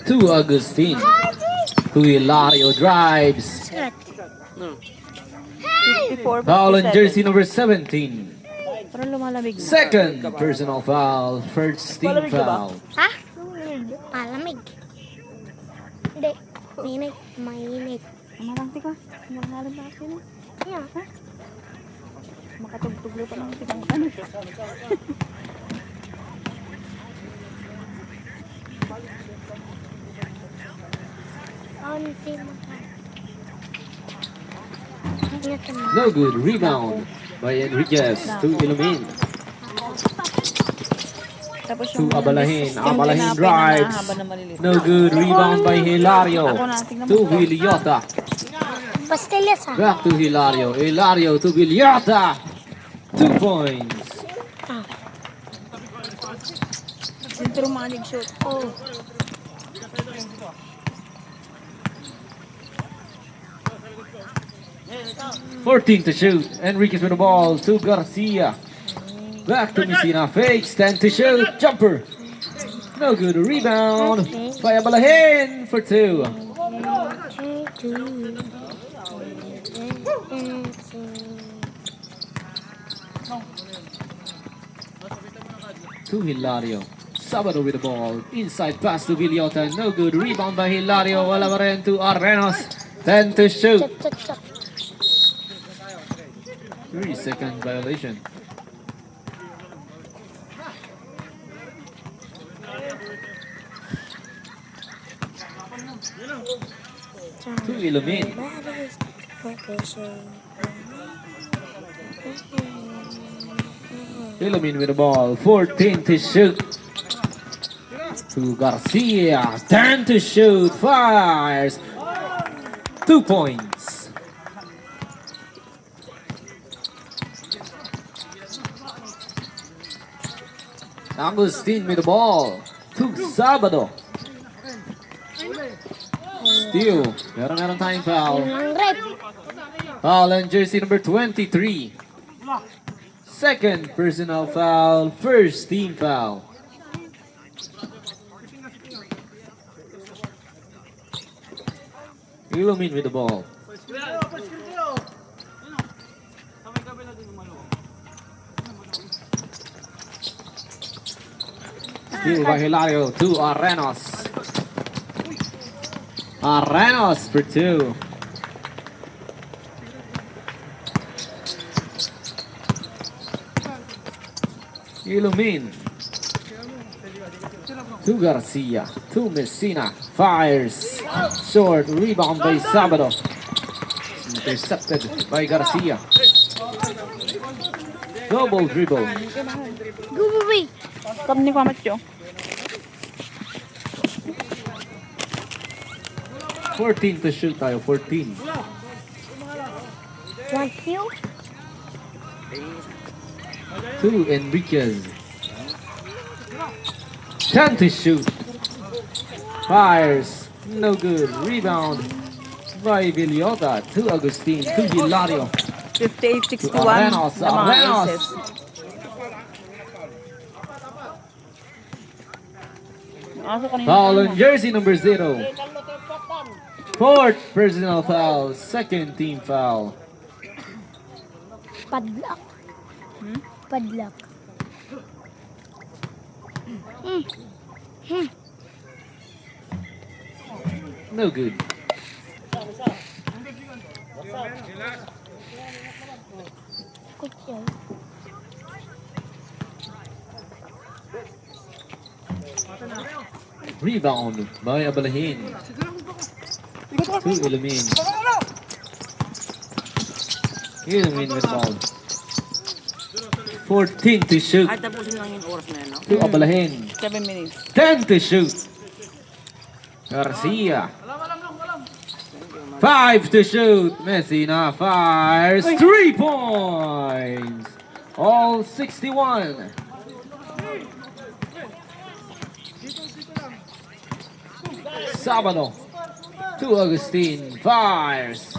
To Agustin. To Hilario drives. 54, Foul on 57. jersey number 17. Parang lumalamig na. Second personal foul. First team Malamig ka ba? foul. Ha? Malamig. Hindi. Mainit. Mainit. Maranti ka. Marangalan na ako na. Yeah. Ha? Makatugtuglo pa ng kitang ano. Onti maka. Ingat ka na. No good. Rebound by Enriquez to Ilumin. Tapos To Abalahin. Abalahin tinapay na drives. mahaba na maliliit. No good. Rebound by Hilario. Ako na, tingnan mo To to. Villota. Pastillas ha. Back to Hilario. Hilario to Villota. 2 points. Sintro manig shoot. Oh. Fourteen to shoot. Enriquez with the ball to Garcia. Back to Messina. Fakes. 10 to shoot. Jumper. No good. Rebound by Abalahin for 2. To Hilario. Sabado with the ball. Inside pass to Villota. No good. Rebound by Hilario. Wala pa rin to Arenas. 10 to shoot. Chak, chak, chak. 3-second violation. To Ilumin. Ilumin with the ball. 14 to shoot. To Garcia. 10 to shoot. Fires. 2 points. Agustin with the ball. To Sabado. Steal. Meron tayong foul. Ang rep. Foul on jersey number 23. Second personal foul. First team foul. Ilumin with the ball. Steal by Hilario to Arenas. Arenas for 2. Ilumin. To Garcia. To Messina. Fires. Short. Rebound by Sabado. Intercepted by Garcia. Double dribble. Go away. Kam ni Kwamat yo. 14 to shoot tayo. 14. Want you? To Enriquez. 10 to shoot. Fires. No good. Rebound by Villota. To Agustin. To Hilario. 58-61. Arenas. na mga Arenas. aces. Aso kanina. Foul on jersey number 0. Fourth personal foul. Second team foul. Padlock. Padlock. No good. Kutsyo. Rebound by Abalahin. To Ilumin. Ilumin with the ball. 14 to shoot. Ay, tapusin lang yung oras na yan, no? To Abalahin. 7 minutes. 10 to shoot. Garcia. 5 to shoot. Messina fires. 3 points. All 61. Sabado. To Agustin. Fires.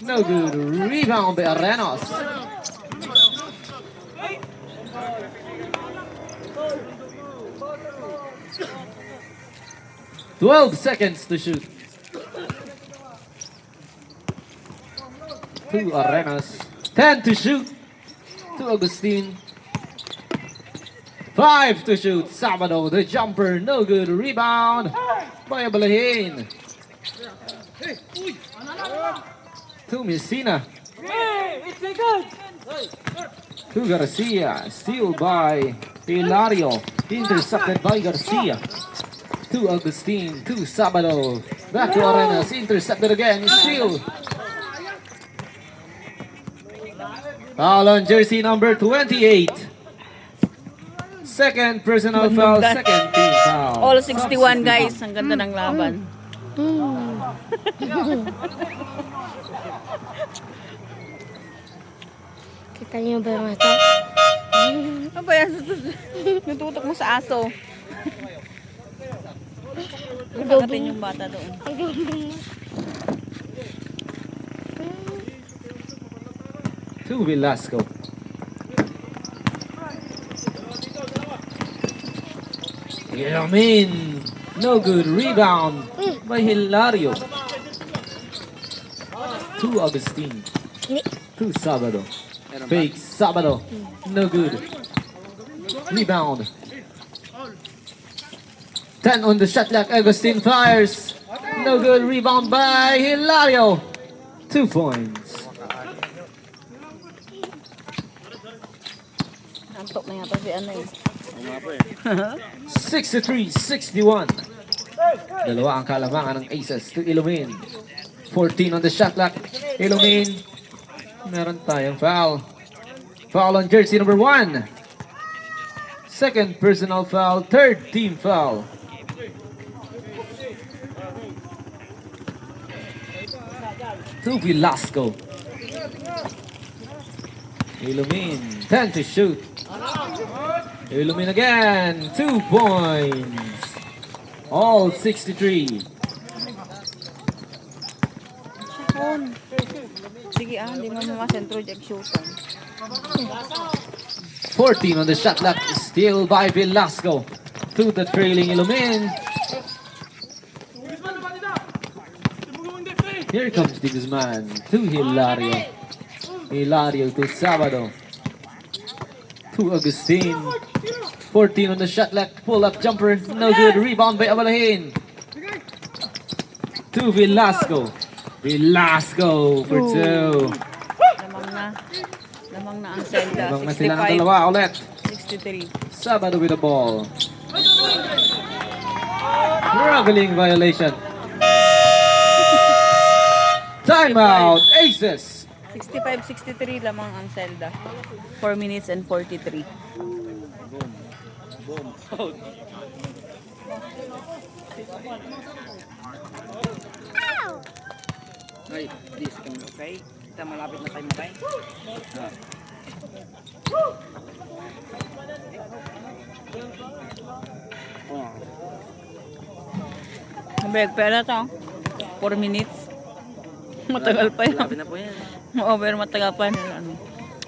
No good. Rebound by Arenas. 12 seconds to shoot. 2 Arenas. 10 to shoot. 2 Agustin. 5 to shoot. Sabado, the jumper, no good. Rebound by Abalahin. To Messina. To Garcia. Steal by Hilario. Intercepted by Garcia. To Agustin. To Sabado. Back to Arenas. Intercepted again. Steal. Foul on jersey number 28. Second personal foul, second team foul. All 61 guys. Ang ganda ng laban. Kita niyo ba yung ito? Ano ba yan? Natutok mo sa aso. Nakakatin yung bata doon. To Velasco. Ilamin. No good. Rebound by Hilario. To Agustin. To Sabado. Fake Sabado. No good. Rebound. 10 on the shot clock. Agustin fires. No good. Rebound by Hilario. 2 points. Antok na yata si ano eh. 63-61. Dalawa ang kalamangan ng Aces to Ilumin. 14 on the shot clock. Ilumin. Meron tayong foul. Foul on jersey number 1. Second personal foul. Third team foul. To Velasco. Ilumin. 10 to shoot. Ilumin again. 2 points. All 63. Sige hindi mo masentro jack shooter. 14 on the shot clock. Still by Velasco. To the trailing Ilumin. Here comes the Guzman. To Hilario. Hilario to Sabado. To Agustin. 14 on the shot clock. Pull up jumper. No good. Rebound by Abalahin. To Velasco. Velasco for 2. Lamang na ang Zelda. Habang na sila ng dalawa ulit. 63. Sabado with the ball. Traveling violation. Timeout. Aces. 65-63 lamang ang Zelda. 4 minutes and 43. Ay, please kami, okay? Kita malapit na tayo makay. Nabeg pera to. 4 minutes. Matagal pa Malapit yan. na po yan. Oo, pero matagal pa yan. Ano.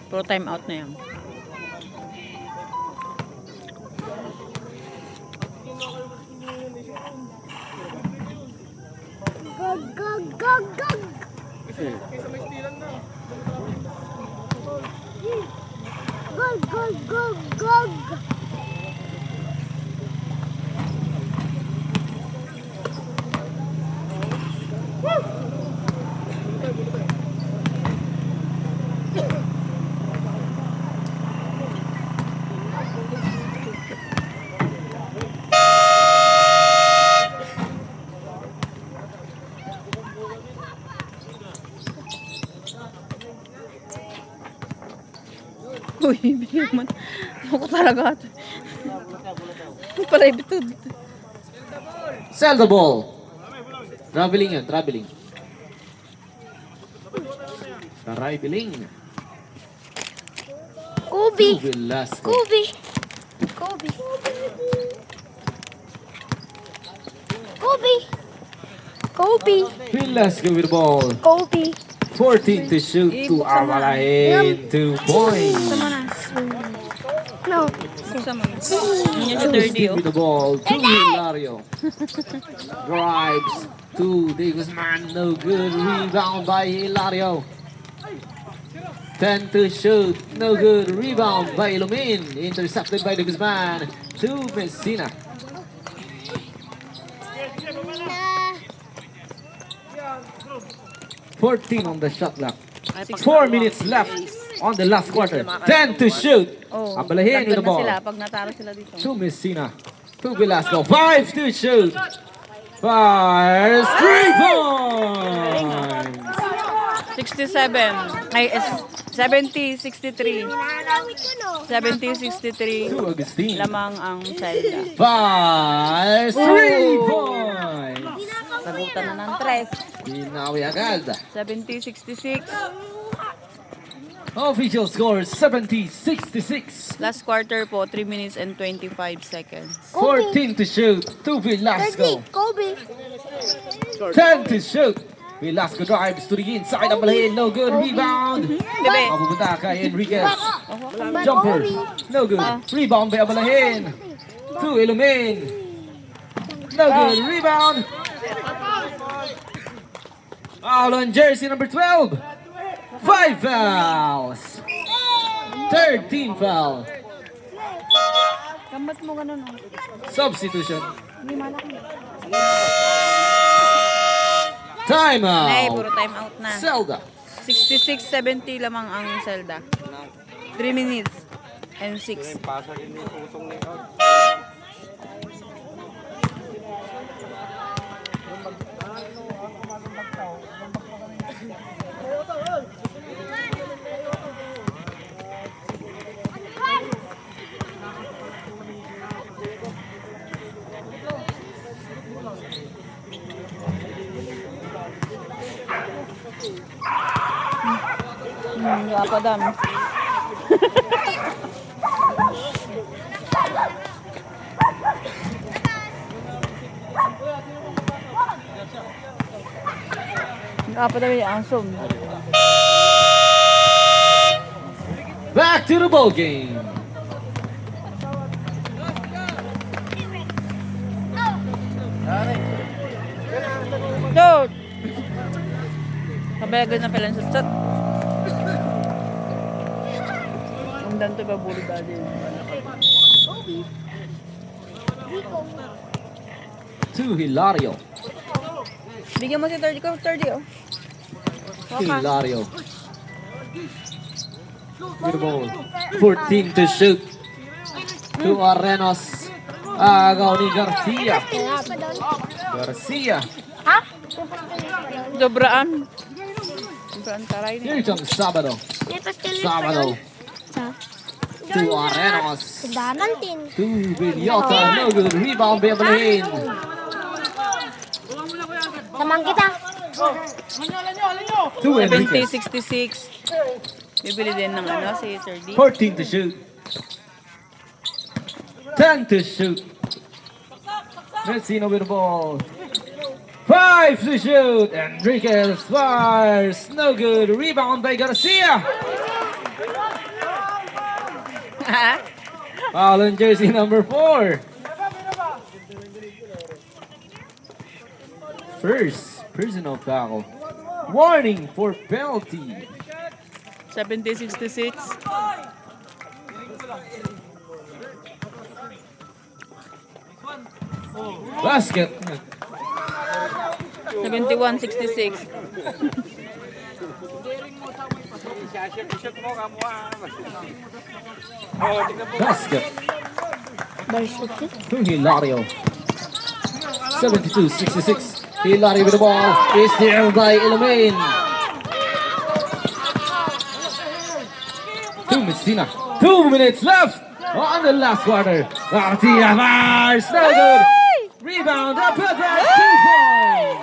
Pero time out na yan. Gog, gog, gog, gog. Gog, gog, gog, gog. Uy, bigyan man. Ako talaga. Ito pala ibitod. Sell the ball. Traveling yan, traveling. Traveling. Kobe. To Velasco. Kobe. Kobe. Kobe. Kobe. Velasco with the ball. Kobe. 14 to shoot to Abalahin. 2 points. Sama na. No. sa mo. Yun yung si 30 oh. With the ball to Hilario. Drives to De Guzman. No good. Rebound by Hilario. 10 to shoot. No good. Rebound by Ilumin. Intercepted by De Guzman. To Messina. 14 on the shot clock. 4 minutes left on the last quarter. 10 to shoot. Oh, Abalahin with the dagdag na ball. sila pag natalo sila dito. To Messina. To Velasco. 5 to shoot. Fires 3 points. 67. Ay, 70-63. Nananawit ko, no? 70-63. To Agustin. Lamang ang Zelda. Fires 3 points. Sagutan na ng 3. Binawi agad. 70-66. Official score 70-66. Last quarter po, 3 minutes and 25 seconds. 14 to shoot. To 30, Velasco. Kobe. 10 to shoot. Velasco drives to the inside. Abalahin. No good. Rebound. Bebe. Mapupunta kay Enriquez. Ba, Jumper. Kobe. No good. Rebound by Abalahin. To Ilumin. No good. Rebound. Foul on jersey number 12. 5 fouls. Third team foul. Kambat mo ganun. Substitution. Hindi malaki. Nay, Timeout. puro time out na. Zelda. 66-70 lamang ang Zelda. 3 minutes and 6. Apa dami. Apa dami asom. Back to the ball game. Dude! Kabayagan na pala sa chat. Ang danto ba buli ba din? Kobe. Rico. To Hilario. Bigyan mo si 30 ko, 30 oh. Hilario. With the ball. 14 to shoot. To Arenos. Agaw ni Garcia. Wala pa doon. Garcia. Ha? Dobraan. Dobraan taray niya. Here comes Sabado. May pastel pa Sabado. doon. Sa? To Arenos. Danan tin. To Villota. No good. Rebound by Abalahin. Samang kita. To Enriquez. 70-66. Bibili din ng ano si Sir D. 14 to shoot. 10 to shoot. Messina with the ball. 5 to shoot. Enriquez fires. No good. Rebound by Garcia. Foul on jersey number 4. First personal foul. Warning for penalty. 70-66. Basket. 71-66. Basket. To Hilario. 72-66. Hilario with the ball. Is there by Ilumin. To Messina. 2 minutes left on the last quarter. Garcia fires. No good. Rebound. Up at 2 points.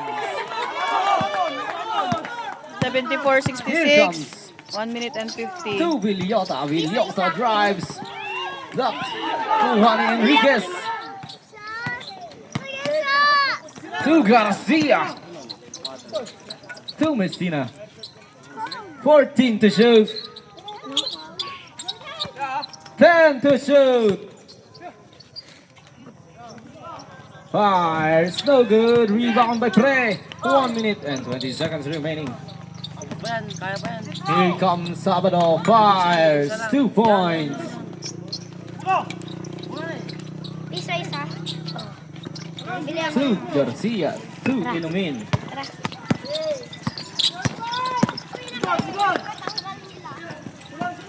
Here 74-66. comes 1 minute and 50. to Villota. Villota drives. Blocked. To Juan Enriquez. To Garcia. To Messina. 14 to shoot. 10 to shoot. Fires, no good. Rebound by Pre. 1 minute and 20 seconds remaining. Kaya ba yan? Here comes Sabado. Fires, 2 points. Isa. Bili ako. 2 Garcia, 2 Ilumin. Tara.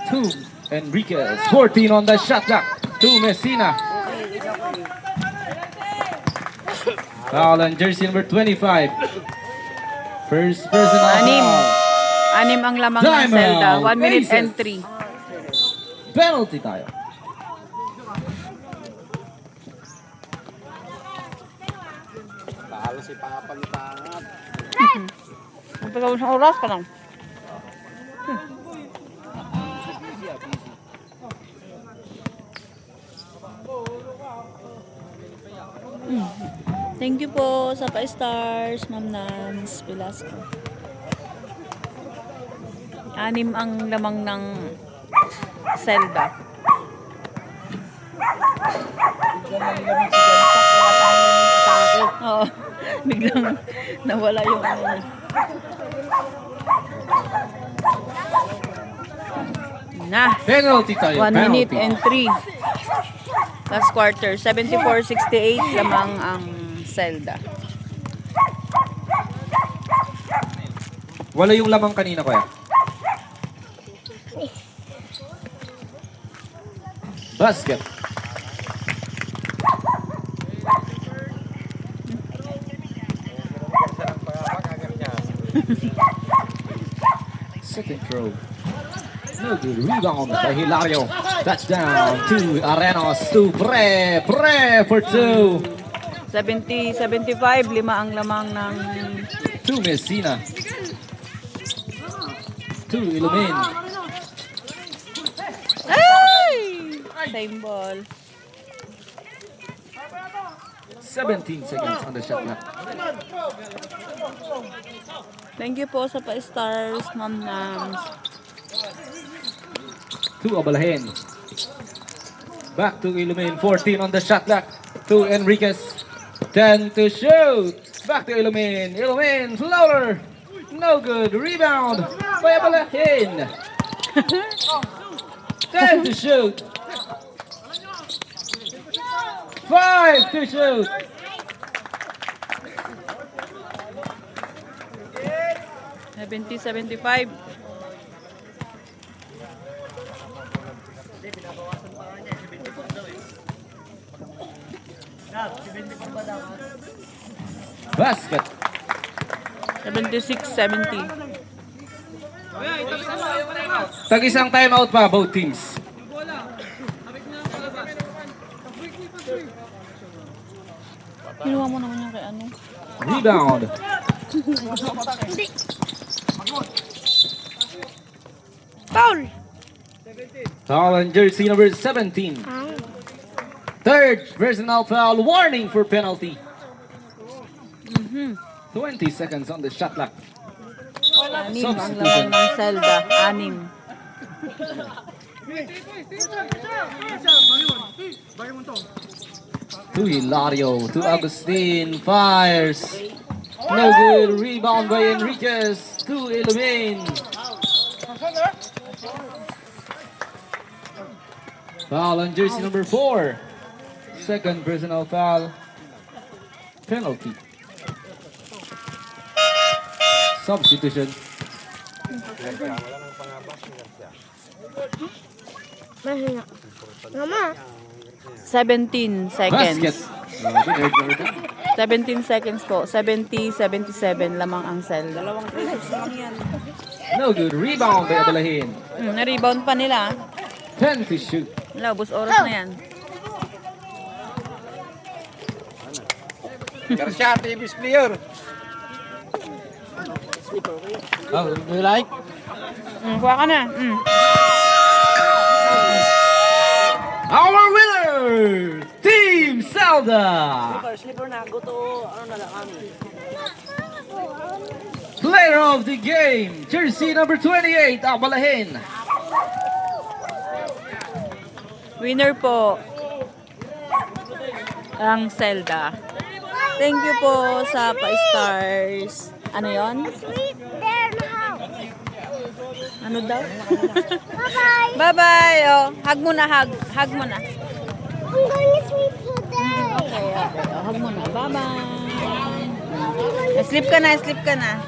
2 Enriquez, 14 on the shot clock. 2 Messina. Foul on jersey number 25. First personal Anim. foul. Anim ang lamang ng Timeout. Zelda. 1 minute Aces. and 3. Penalty tayo. Talo si Papa Lutangat. Magpagawa sa oras ka lang. Thank you po sa pa-stars, Ma'am Nance Velasco. Anim ang lamang ng Zelda. Oo. Biglang nawala yung ano niya. Na. Penalty tayo. 1 minute Penalty. and 3. Last quarter. 74-68 lamang ang Zelda. Wala yung lamang kanina ko Basket. Second throw. No good. Rebound by Hilario. Touchdown to Arenos. To Pre. Pre for 2. 70-75. 5 ang lamang ng... To Messina. To Ilumin. Ay! Same ball. 17 seconds on the shot clock. Thank you po sa pa-stars, Ma'am Nams. To Abalahin. Back to Ilumin. 14 on the shot clock. To Enriquez. 10 to shoot. Back to Ilumin. Ilumin. Floater. No good. Rebound by Abalahin. 10 to shoot. 5 to shoot. Seventy 75. Basket. 76-70. Tag-isang timeout pa, both teams. Kinuha mo naman yung kay ano. Rebound. Foul. Foul on jersey number 17. Third personal foul. Warning for penalty. 20 seconds on the shot clock. Anim ang lamang ng Zelda. Anim. To Hilario. To Agustin. Fires. No good. Rebound by Enriquez. To Ilumin. Foul on jersey number 4. Second personal foul. Penalty. Substitution. Mahina. Mama. 17 Basket. seconds. 17 seconds po. 70-77 lamang ang Zelda. No good. Rebound by Abalahin. Na-rebound pa nila. 10 to shoot. Wala, ubos oras na yan. Garcia, TV's player. Oh, you like? Kuha ka na. Our winner, Team Zelda. Slipper na, go to, ano na lang kami. Player of the game, jersey number 28, Abalahin. Winner po ang Zelda. Thank you po sa pa-stars. Ano yon? Sweet there now. Ano daw? Bye-bye. Bye-bye. Oh, hug mo na, hug. Hug mo na. I'm going to sleep today. Okay, okay. Oh, hug mo na. Bye-bye. Sleep ka na, sleep ka na.